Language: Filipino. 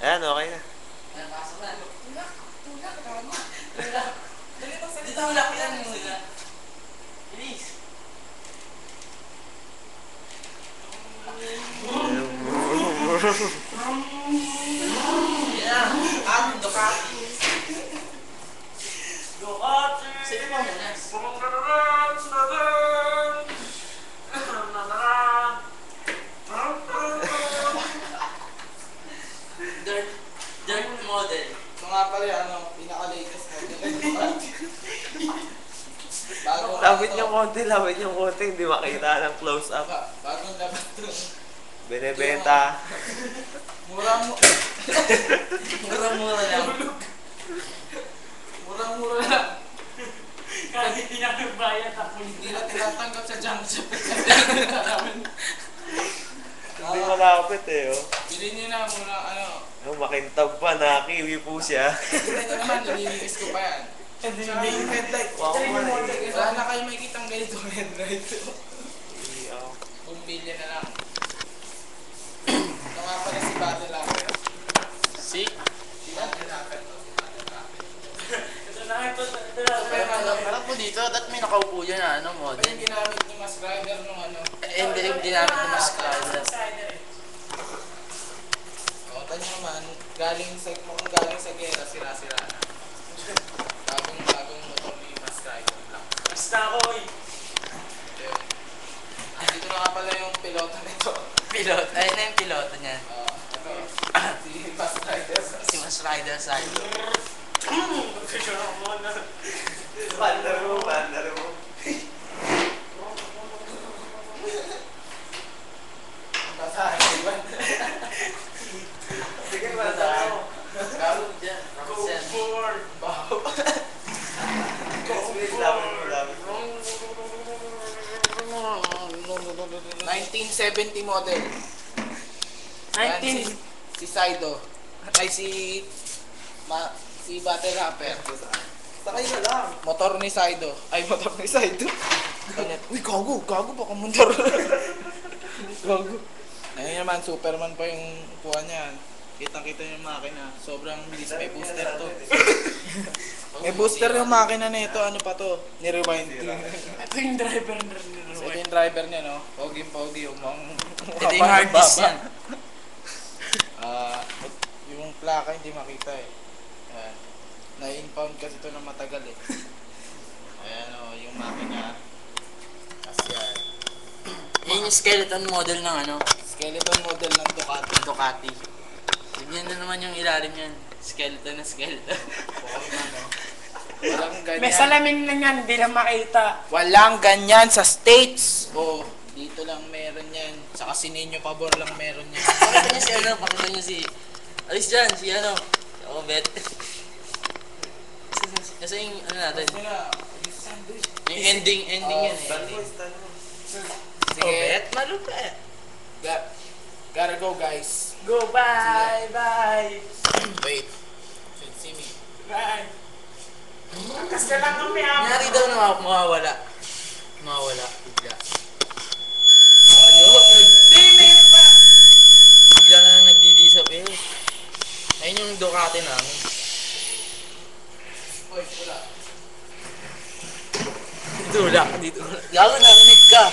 Ayan, okay na. Ayan, pasok na. Tulak, tulak, tama. Tulak. Dali mo sa Dito tulak yan muna. Bilis. Yan. Ang Ducati. Ducati. Sige mo muna. Dirt model. Ito nga pala yung pinaka-latest model. Lawit yung konti, hindi makita ng close-up. Bagong labas ito. Binibenta. Mura-mura lang. Murang-mura lang. Kahit hindi na nagbayad ako. Hindi na tinatanggap sa junk shop. Hindi malapit eh, oh. Bilhin nyo na muna, Makintab pa, nakiwi po siya. Bilhin nyo naman, nalilinis ko pa yan. Tsaka yung headlight. Wala na kayo may kitang ganito headlight. Bumbilya na lang. Ito nga pala si Battle Lapper. Si? Si Battle Lapper to. Ito na. Parang po dito, at may nakaupo dyan na, Ito model. yung ginamit ni Mas Rider nung Hindi yung ginamit ng mas rider. O, tayo naman, galing sa gera, sira-sira na. Bagong motor ni Mas Rider lang. Basta ako eh. Ito yun. Dito na nga pala yung pilota nito. Pilot. Ayun na yung piloto niya. Ito, si Mas Rider. Si Mas Rider side. Bandar mo. Basahin, di ba? Sige, bandar mo. Garo dyan. Baho. Wait, lapit mo. 1970 model. Yan, si Saido. Ay, si Battle Rapper. Sakay na lang. Motor ni Saido. Ay, motor ni Saido. Uy, gago baka motor. Gago. Ayun naman, Superman pa yung kuha niyan. Kitang-kita yung makina. Sobrang bilis. May booster to. May booster yung makina nito. Ano pa to? Ni-rewind. Ito yung driver na So, ito yung driver niya, no? Pogi-pogi. Ito yung hard disk yan. Yung plaka hindi makita eh. Ayan. Na-impound kasi ito na matagal eh. Ayan o, yung makina. Kasi yan. Yan yung skeleton model ng ano? Skeleton model ng Ducati. Ducati. Tignan na naman yung ilalim yan. Skeleton na skeleton. Walang ganyan. May salamin lang yan, hindi lang makita. Walang ganyan sa States. O, dito lang meron yan. Sa Casinino Pabor lang meron yan. Pakita niyo si ano, pakita niyo si... Alis dyan, si ano. Si ako, bet. Kasi yung ano natin, yung ending yan eh. Sige. Bet, malupet. Gotta go guys. Go, bye, bye. Wait. See me. Bye. Angkas ka lang kami, ha? Nangyari daw na mawawala. Mawawala. Bigla. Bigla na nagdidisap eh. Ayun yung Ducati namin. Hoy, wala. Dito wala. Dito wala. Gago, narinig ka.